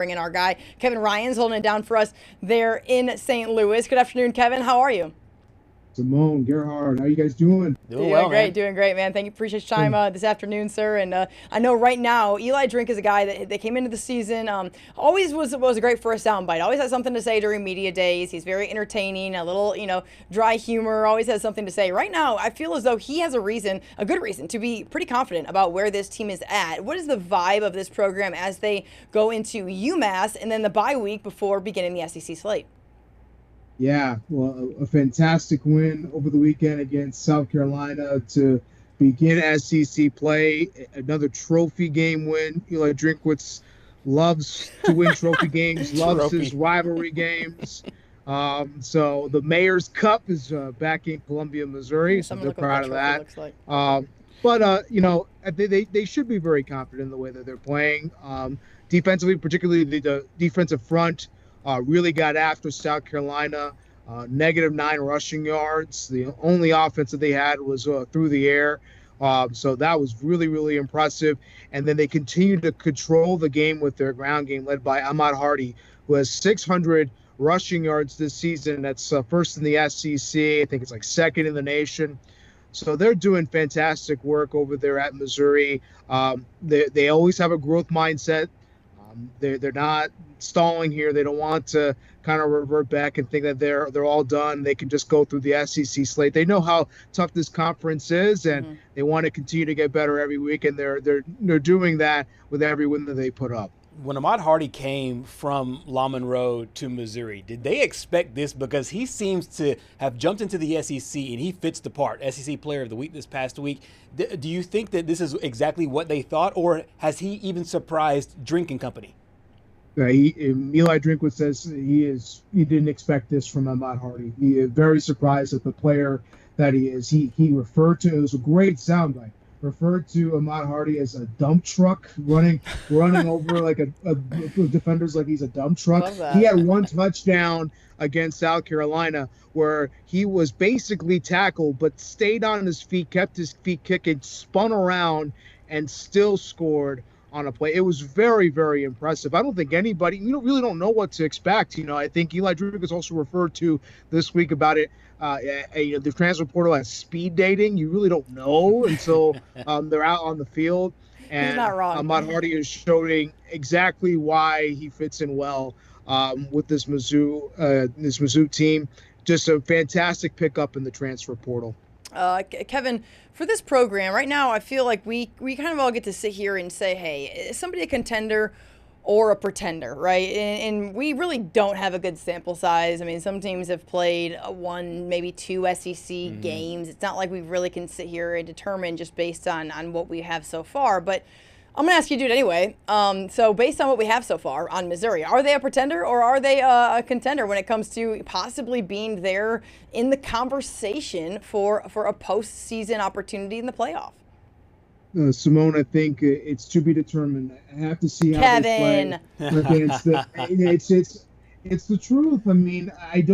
bring in our guy, Kevin Ryan's holding it down for us there in St. Louis. Good afternoon, Kevin. How are you? Simone, Gerhard, how you guys doing? Doing well, great, man. Doing great, man. Thank you. Appreciate your time this afternoon, sir. And I know right now, Eli Drink is a guy that came into the season, always was great for a soundbite. Always has something to say during media days. He's very entertaining, a little, dry humor, always has something to say. Right now, I feel as though he has a good reason to be pretty confident about where this team is at. What is the vibe of this program as they go into UMass and then the bye week before beginning the SEC slate? Yeah, well, a fantastic win over the weekend against South Carolina to begin SEC play. Another trophy game win. Eli Drinkwitz loves to win trophy games, loves his rivalry games. So the Mayor's Cup is back in Columbia, Missouri. So they're proud of that. But they should be very confident in the way that they're playing. Defensively, particularly the defensive front. Really got after South Carolina, -9 rushing yards. The only offense that they had was through the air. So that was really, really impressive. And then they continued to control the game with their ground game led by Ahmad Hardy, who has 600 rushing yards this season. That's first in the SEC. I think it's like second in the nation. So they're doing fantastic work over there at Missouri. They always have a growth mindset. They're not stalling here. They don't want to kind of revert back and think that they're all done. They can just go through the SEC slate. They know how tough this conference is, and they want to continue to get better every week. And they're doing that with every win that they put up. When Ahmad Hardy came from La Monroe to Missouri, did they expect this? Because he seems to have jumped into the SEC and he fits the part. SEC Player of the Week this past week. Do you think that this is exactly what they thought, or has he even surprised Drink and company? Eli Drinkwitz says he didn't expect this from Ahmad Hardy. He is very surprised at the player that he is. He referred to, it was a great soundbite, referred to Ahmad Hardy as a dump truck running over like a defenders like he's a dump truck. He had one touchdown against South Carolina where he was basically tackled but stayed on his feet, kept his feet kicking, spun around, and still scored on a play. It was very, very impressive. I don't think anybody, really don't know what to expect. I think Eli Drink is also referred to this week about it. The transfer portal as speed dating. You really don't know until they're out on the field. And he's not wrong. Ahmad Hardy is showing exactly why he fits in well with this Mizzou team. Just a fantastic pickup in the transfer portal. Kevin, for this program right now, I feel like we kind of all get to sit here and say, hey, is somebody a contender or a pretender, right? And we really don't have a good sample size. I mean, some teams have played one, maybe two SEC games. It's not like we really can sit here and determine just based on what we have so far. But I'm going to ask you to do it anyway. So based on what we have so far on Missouri, are they a pretender or are they a contender when it comes to possibly being there in the conversation for a postseason opportunity in the playoff? Simone, I think it's to be determined. I have to see how Kevin. They play against it's the truth. I mean, I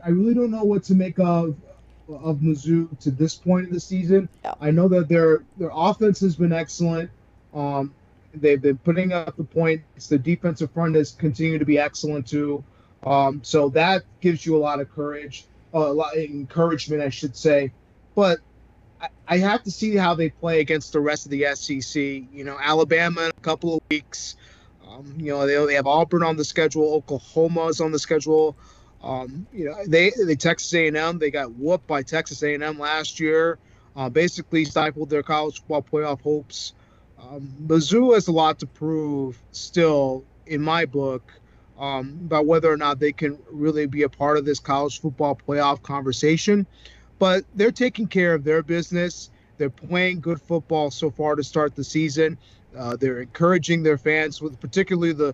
really don't know what to make of Mizzou to this point of the season. Yeah. I know that their offense has been excellent. They've been putting up the points. The defensive front has continued to be excellent too. So that gives you a lot of courage, a lot of encouragement, I should say. But I have to see how they play against the rest of the SEC. Alabama in a couple of weeks. They have Auburn on the schedule. Oklahoma's on the schedule. They Texas A&M. They got whooped by Texas A&M last year. Basically stifled their college football playoff hopes. Mizzou has a lot to prove still, in my book, about whether or not they can really be a part of this college football playoff conversation. But they're taking care of their business. They're playing good football so far to start the season. They're encouraging their fans, with particularly the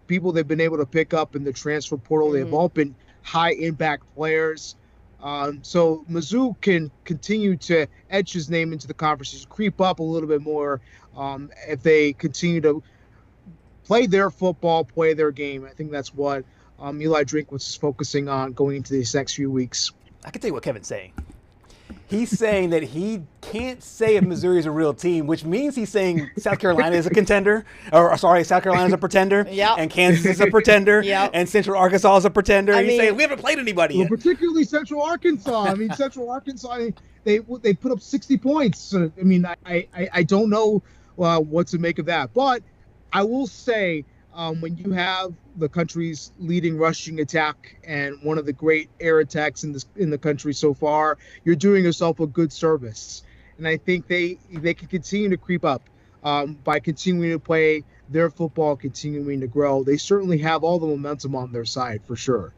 people they've been able to pick up in the transfer portal. They've all been high-impact players. So Mizzou can continue to edge his name into the conversation, creep up a little bit more if they continue to play their football, play their game. I think that's what Eli Drinkwitz is focusing on going into these next few weeks. I can tell you what Kevin's saying. he's saying that he can't say if Missouri is a real team, which means he's saying South Carolina is a contender, or sorry, South Carolina is a pretender, Yep. and Kansas is a pretender, Yep. and Central Arkansas is a pretender. I He's mean, saying we haven't played anybody Well, yet. particularly Central Arkansas. I mean, Central Arkansas, they put up 60 points. I mean, I don't know what to make of that. But I will say, when you have the country's leading rushing attack and one of the great air attacks in the country so far, you're doing yourself a good service. And I think they can continue to creep up by continuing to play their football, continuing to grow. They certainly have all the momentum on their side for sure.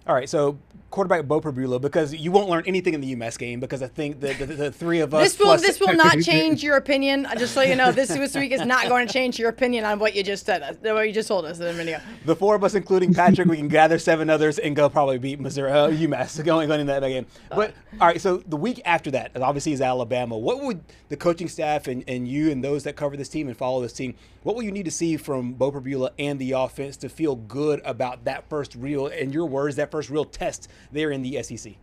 All right, so quarterback Bo Prabula, because you won't learn anything in the UMass game, because I think the three of us. This will not change your opinion. Just so you know, this week is not going to change your opinion on what you just said, what you just told us in a minute ago. The four of us, including Patrick, we can gather 7 others and go probably beat Missouri, UMass going in that game. But all right, so the week after that, obviously, is Alabama. What would the coaching staff and you and those that cover this team and follow this team, what will you need to see from Bo Prabula and the offense to feel good about that first real, in your words, that first real test there in the SEC?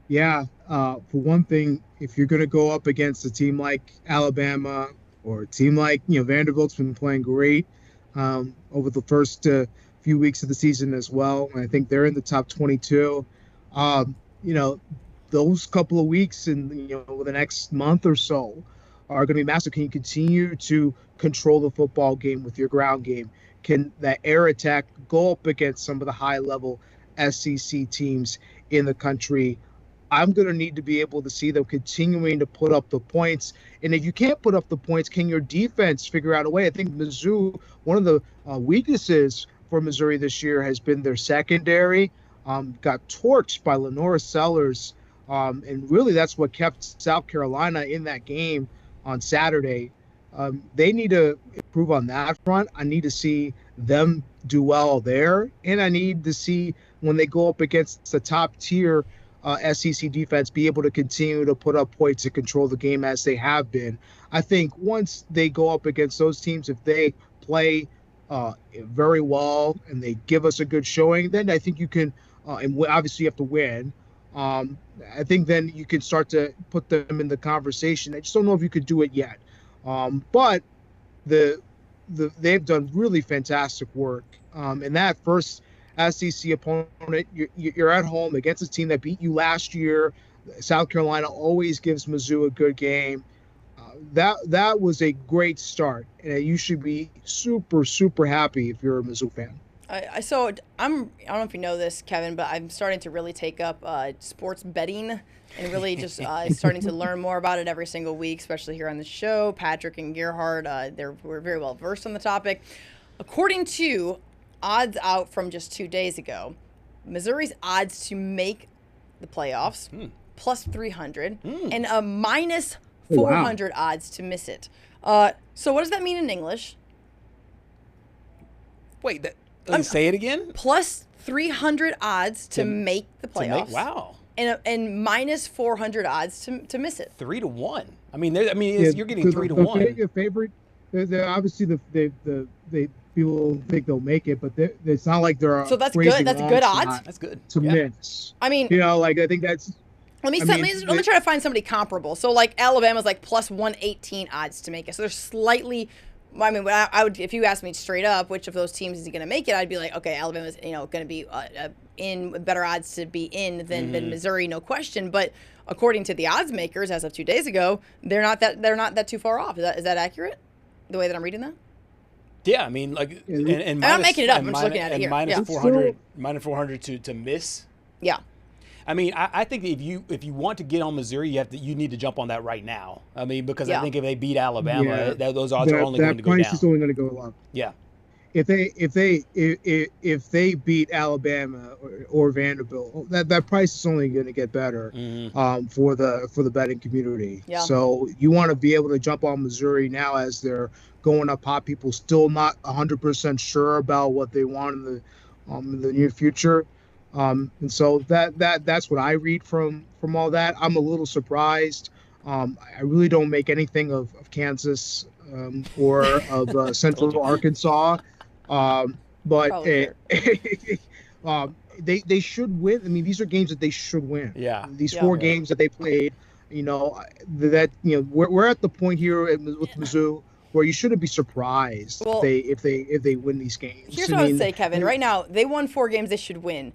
Yeah, for one thing, if you're going to go up against a team like Alabama or a team like, Vanderbilt's been playing great over the first few weeks of the season as well. And I think they're in the top 22. Those couple of weeks and, the next month or so are going to be massive. Can you continue to control the football game with your ground game? Can that air attack go up against some of the high-level SEC teams in the country? I'm going to need to be able to see them continuing to put up the points. And if you can't put up the points, can your defense figure out a way? I think Mizzou, one of the weaknesses for Missouri this year has been their secondary. Got torched by Lenora Sellers. And really that's what kept South Carolina in that game on Saturday. They need to improve on that front. I need to see them do well there. And I need to see when they go up against the top tier SEC defense, be able to continue to put up points and control the game as they have been. I think once they go up against those teams, if they play very well and they give us a good showing, then I think you can, and obviously you have to win. I think then you can start to put them in the conversation. I just don't know if you could do it yet. But they've done really fantastic work. And that first SEC opponent, you're at home against a team that beat you last year. South Carolina always gives Mizzou a good game. That was a great start, and you should be super, super happy if you're a Mizzou fan. I don't know if you know this, Kevin, but I'm starting to really take up sports betting and really just starting to learn more about it every single week, especially here on the show. Patrick and Gerhard, we're very well versed on the topic. According to odds out from just 2 days ago, Missouri's odds to make the playoffs plus 300 and a minus 400 odds to miss it. So what does that mean in English? Wait, say it again? Plus 300 odds to make the playoffs. Wow. And minus 400 odds to miss it. 3 to 1. I mean, you're getting 3 to 1. Your favorite, they're obviously they people think they'll make it, but it's not like they're so that's good. That's good odds. That's good to miss. I mean, I think that's. Let me try to find somebody comparable. So like Alabama's like plus 118 odds to make it. So they're slightly. I mean, I would, if you asked me straight up, which of those teams is going to make it, I'd be like, okay, Alabama's going to be in better odds to be in than Missouri, no question. But according to the odds makers, as of 2 days ago, they're not that too far off. Is that accurate? The way that I'm reading that? Yeah, I mean, like, and I'm not making it up. I'm just looking at it here. Minus 400 to miss. Yeah. I mean, I think if you want to get on Missouri, you need to jump on that right now. I mean, because I think if they beat Alabama, those odds are only going to go down. That price is only going to go up. Yeah. If they beat Alabama or Vanderbilt, that price is only going to get better for the betting community. Yeah. So you want to be able to jump on Missouri now as they're going up hot. People still not 100% sure about what they want in the near future. And so that's what I read from all that. I'm a little surprised. I really don't make anything of Kansas or of Central Arkansas. But they should win. I mean, these are games that they should win. Yeah. These Yeah. four games that they played, that we're at the point here with Mizzou where you shouldn't be surprised Well, if they win these games. Here's what I would say, Kevin. Right now, they won 4 games they should win.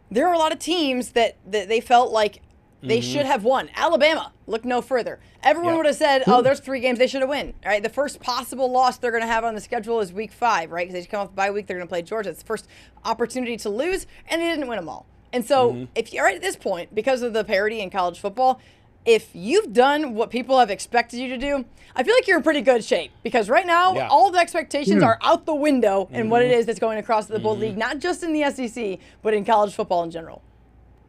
There are a lot of teams that they felt like they should have won. Alabama, look no further. Everyone would have said, oh, there's 3 games they should have won. All right, the first possible loss they're going to have on the schedule is week 5, right? Because they just come off the bye week, they're going to play Georgia. It's the first opportunity to lose, and they didn't win them all. And so if you're at this point, because of the parity in college football, if you've done what people have expected you to do, I feel like you're in pretty good shape, because right now all the expectations are out the window in what it is that's going across the bowl league, not just in the SEC, but in college football in general.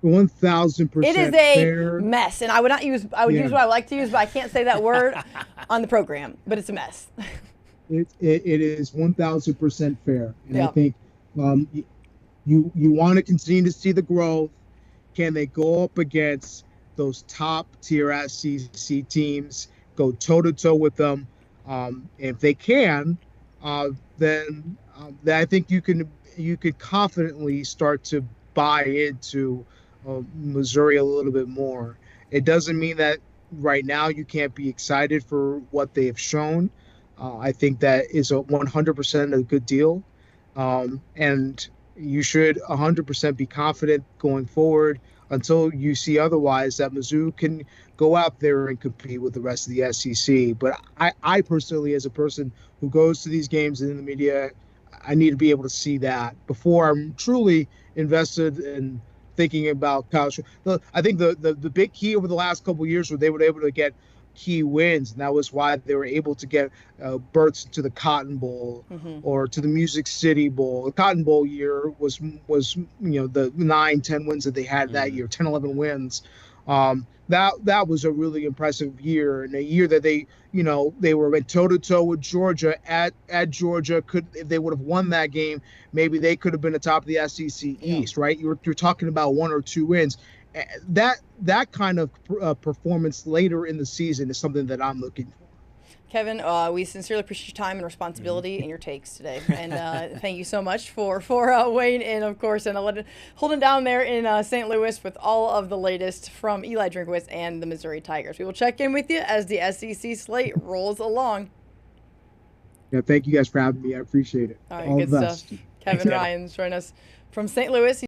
1,000%. It is a mess, and I would use what I like to use, but I can't say that word on the program. But it's a mess. It is 1,000% fair, and I think you want to continue to see the growth. Can they go up against those top tier SEC teams, go toe to toe with them? If they can, then I think you could confidently start to buy into Missouri a little bit more. It doesn't mean that right now you can't be excited for what they have shown. I think that is a 100% a good deal, and you should 100% be confident going forward until you see otherwise, that Mizzou can go out there and compete with the rest of the SEC. But I personally, as a person who goes to these games in the media, I need to be able to see that before I'm truly invested in thinking about college. I think the big key over the last couple of years where they were able to get key wins, and that was why they were able to get berths to the Cotton Bowl or to the Music City Bowl. The Cotton Bowl year was the 9-10 wins that they had that year, 10-11 wins. That was a really impressive year, and a year that they were toe to toe with Georgia at Georgia. If they would have won that game, maybe they could have been atop of the SEC East, right? You're talking about 1 or 2 wins. That kind of performance later in the season is something that I'm looking for. Kevin, we sincerely appreciate your time and responsibility and your takes today. And thank you so much for weighing in, of course, and holding down there in St. Louis with all of the latest from Eli Drinkwitz and the Missouri Tigers. We will check in with you as the SEC slate rolls along. Yeah, thank you guys for having me. I appreciate it. All right, good stuff. Kevin Ryan's joining us from St. Louis.